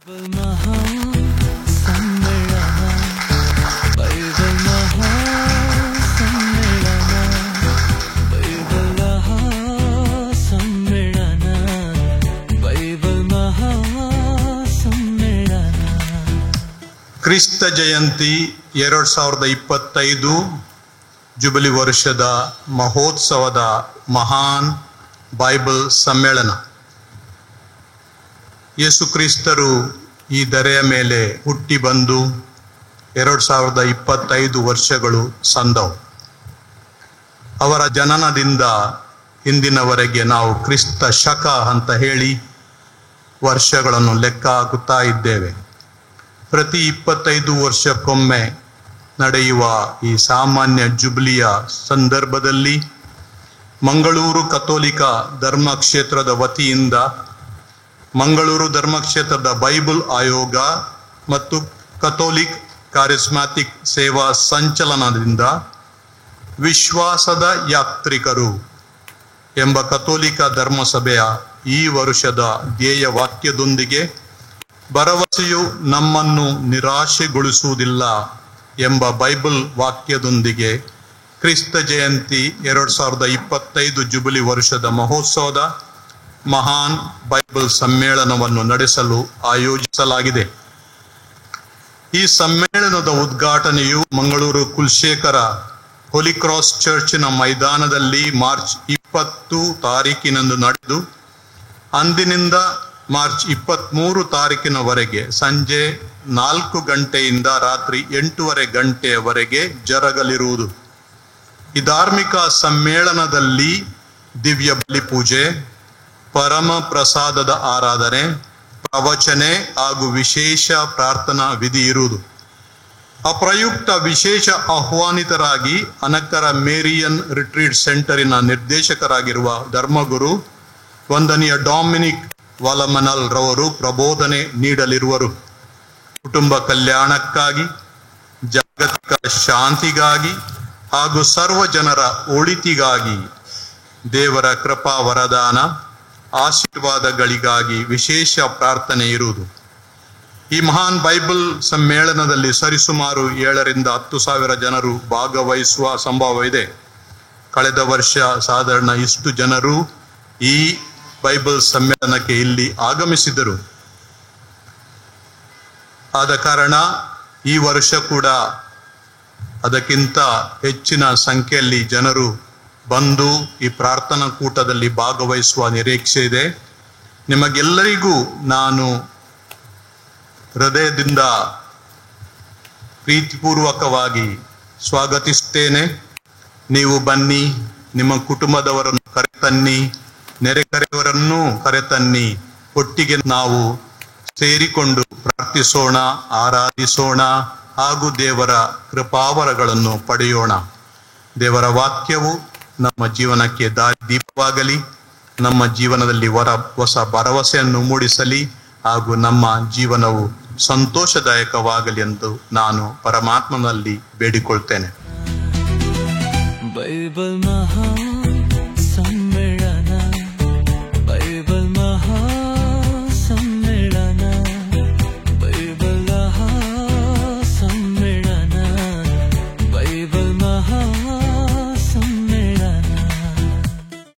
ಕ್ರಿಸ್ತ ಜಯಂತಿ 2025 ಜುಬಿಲಿ ವರ್ಷದ ಮಹೋತ್ಸವದ ಮಹಾನ್ ಬೈಬಲ್ ಸಮ್ಮೇಳನ. ಯೇಸು ಕ್ರಿಸ್ತರು ಈ ಧರೆಯ ಮೇಲೆ ಹುಟ್ಟಿ ಬಂದು 2025 ವರ್ಷಗಳು ಸಂದವು. ಅವರ ಜನನದಿಂದ ಇಂದಿನವರೆಗೆ ನಾವು ಕ್ರಿಸ್ತ ಶಕ ಅಂತ ಹೇಳಿ ವರ್ಷಗಳನ್ನು ಲೆಕ್ಕ ಹಾಕುತ್ತಾ ಇದ್ದೇವೆ. ಪ್ರತಿ 25 ವರ್ಷಕ್ಕೊಮ್ಮೆ ನಡೆಯುವ ಈ ಸಾಮಾನ್ಯ ಜುಬ್ಲಿಯ ಸಂದರ್ಭದಲ್ಲಿ ಮಂಗಳೂರು ಕಥೋಲಿಕ ಧರ್ಮಕ್ಷೇತ್ರದ ವತಿಯಿಂದ ಮಂಗಳೂರು ಧರ್ಮಕ್ಷೇತ್ರದ ಬೈಬಲ್ ಆಯೋಗ ಮತ್ತು ಕಥೋಲಿಕ್ ಕಾರಿಸ್ಮ್ಯಾಟಿಕ್ ಸೇವಾ ಸಂಚಲನದಿಂದ ವಿಶ್ವಾಸದ ಯಾತ್ರಿಕರು ಎಂಬ ಕಥೋಲಿಕ ಧರ್ಮಸಭೆಯ ಈ ವರ್ಷದ ಧ್ಯೇಯ ವಾಕ್ಯದೊಂದಿಗೆ ಭರವಸೆಯು ನಮ್ಮನ್ನು ನಿರಾಶೆಗೊಳಿಸುವುದಿಲ್ಲ ಎಂಬ ಬೈಬಲ್ ವಾಕ್ಯದೊಂದಿಗೆ ಕ್ರಿಸ್ತ ಜಯಂತಿ 2025 ಜುಬಿಲಿ ವರ್ಷದ ಮಹೋತ್ಸವದ ಮಹಾನ್ ಬೈಬಲ್ ಸಮ್ಮೇಳನವನ್ನು ನಡೆಸಲು ಆಯೋಜಿಸಲಾಗಿದೆ. ಈ ಸಮ್ಮೇಳನದ ಉದ್ಘಾಟನೆಯು ಮಂಗಳೂರು ಕುಲಶೇಖರ ಹೋಲಿ ಕ್ರಾಸ್ ಚರ್ಚಿನ ಮೈದಾನದಲ್ಲಿ ಮಾರ್ಚ್ 20 ತಾರೀಕಿನಂದು ನಡೆದು ಅಂದಿನಿಂದ ಮಾರ್ಚ್ 23 ತಾರೀಕಿನವರೆಗೆ ಸಂಜೆ 4 ಗಂಟೆಯಿಂದ ರಾತ್ರಿ 8:30 ಗಂಟೆಯವರೆಗೆ ಜರಗಲಿರುವುದು. ಈ ಧಾರ್ಮಿಕ ಸಮ್ಮೇಳನದಲ್ಲಿ ದಿವ್ಯ ಬಲಿ ಪೂಜೆ, ಪರಮ ಪ್ರಸಾದದ ಆರಾಧನೆ, ಪ್ರವಚನೆ ಹಾಗೂ ವಿಶೇಷ ಪ್ರಾರ್ಥನಾ ವಿಧಿ ಇರುವುದು. ಅಪ್ರಯುಕ್ತ ವಿಶೇಷ ಆಹ್ವಾನಿತರಾಗಿ ಅನಕರ ಮೇರಿಯನ್ ರಿಟ್ರೀಟ್ ಸೆಂಟರಿನ ನಿರ್ದೇಶಕರಾಗಿರುವ ಧರ್ಮಗುರು ವಂದನೀಯ ಡಾಮಿನಿಕ್ ವಾಲಮನಲ್ ರವರು ಪ್ರಬೋಧನೆ ನೀಡಲಿರುವರು. ಕುಟುಂಬ ಕಲ್ಯಾಣಕ್ಕಾಗಿ, ಜಾಗತಿಕ ಶಾಂತಿಗಾಗಿ ಹಾಗೂ ಸರ್ವ ಜನರ ಒಳಿತಿಗಾಗಿ ದೇವರ ಕೃಪಾ ವರದಾನ ಆಶೀರ್ವಾದಗಳಿಗಾಗಿ ವಿಶೇಷ ಪ್ರಾರ್ಥನೆ ಇರುವುದು. ಈ ಮಹಾನ್ ಬೈಬಲ್ ಸಮ್ಮೇಳನದಲ್ಲಿ ಸರಿಸುಮಾರು 7,000 to 10,000 ಜನರು ಭಾಗವಹಿಸುವ ಸಂಭವವಿದೆ. ಕಳೆದ ವರ್ಷ ಸಾಧಾರಣ ಇಷ್ಟು ಜನರು ಈ ಬೈಬಲ್ ಸಮ್ಮೇಳನಕ್ಕೆ ಇಲ್ಲಿ ಆಗಮಿಸಿದರು. ಆದ ಕಾರಣ ಈ ವರ್ಷ ಕೂಡ ಅದಕ್ಕಿಂತ ಹೆಚ್ಚಿನ ಸಂಖ್ಯೆಯಲ್ಲಿ ಜನರು ಬಂದು ಈ ಪ್ರಾರ್ಥನಾ ಕೂಟದಲ್ಲಿ ಭಾಗವಹಿಸುವ ನಿರೀಕ್ಷೆ ಇದೆ. ನಿಮಗೆಲ್ಲರಿಗೂ ನಾನು ಹೃದಯದಿಂದ ಪ್ರೀತಿಪೂರ್ವಕವಾಗಿ ಸ್ವಾಗತಿಸುತ್ತೇನೆ. ನೀವು ಬನ್ನಿ, ನಿಮ್ಮ ಕುಟುಂಬದವರನ್ನು ಕರೆತನ್ನಿ, ನೆರೆಕರೆಯವರನ್ನೂ ಕರೆತನ್ನಿ. ಒಟ್ಟಿಗೆ ನಾವು ಸೇರಿಕೊಂಡು ಪ್ರಾರ್ಥಿಸೋಣ, ಆರಾಧಿಸೋಣ ಹಾಗೂ ದೇವರ ಕೃಪಾವರಗಳನ್ನು ಪಡೆಯೋಣ. ದೇವರ ವಾಕ್ಯವು ನಮ್ಮ ಜೀವನಕ್ಕೆ ದಾರಿದೀಪವಾಗಲಿ, ನಮ್ಮ ಜೀವನದಲ್ಲಿ ಹೊಸ ಭರವಸೆಯನ್ನು ಮೂಡಿಸಲಿ ಹಾಗೂ ನಮ್ಮ ಜೀವನವು ಸಂತೋಷದಾಯಕವಾಗಲಿ ಎಂದು ನಾನು ಪರಮಾತ್ಮನಲ್ಲಿ ಬೇಡಿಕೊಳ್ತೇನೆ. ಬೈಬಲ್ ಮಹಾ